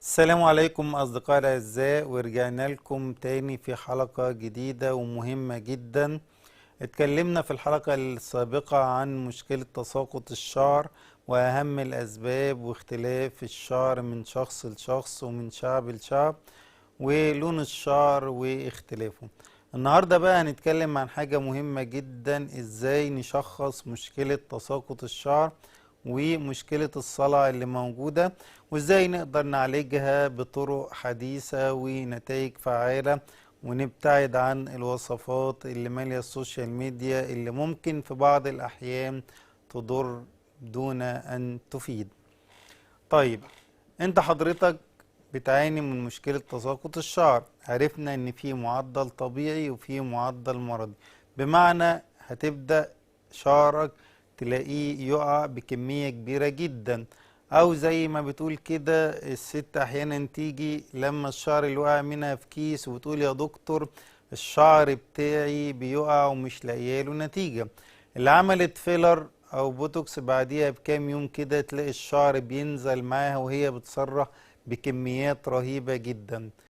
السلام عليكم أصدقائي الأعزاء، ورجعنا لكم تاني في حلقة جديدة ومهمة جدا. اتكلمنا في الحلقة السابقة عن مشكلة تساقط الشعر وأهم الأسباب واختلاف الشعر من شخص لشخص ومن شعب لشعب ولون الشعر واختلافه. النهاردة بقى هنتكلم عن حاجة مهمة جدا، ازاي نشخص مشكلة تساقط الشعر ومشكلة الصلع اللي موجودة، وازاي نقدر نعالجها بطرق حديثة ونتائج فعالة، ونبتعد عن الوصفات اللي مالية السوشيال ميديا اللي ممكن في بعض الأحيان تضر دون أن تفيد. طيب، انت حضرتك بتعاني من مشكلة تساقط الشعر. عرفنا ان في معدل طبيعي وفي معدل مرضي، بمعنى هتبدأ شعرك تلاقيه يقع بكمية كبيرة جدا، او زي ما بتقول كده الست احيانا تيجي لما الشعر اللي وقع منها في كيس وتقول يا دكتور الشعر بتاعي بيقع ومش لاقياله نتيجة. اللي عملت فيلر او بوتوكس بعديها بكام يوم كده تلاقي الشعر بينزل معاها وهي بتصرخ بكميات رهيبة جدا.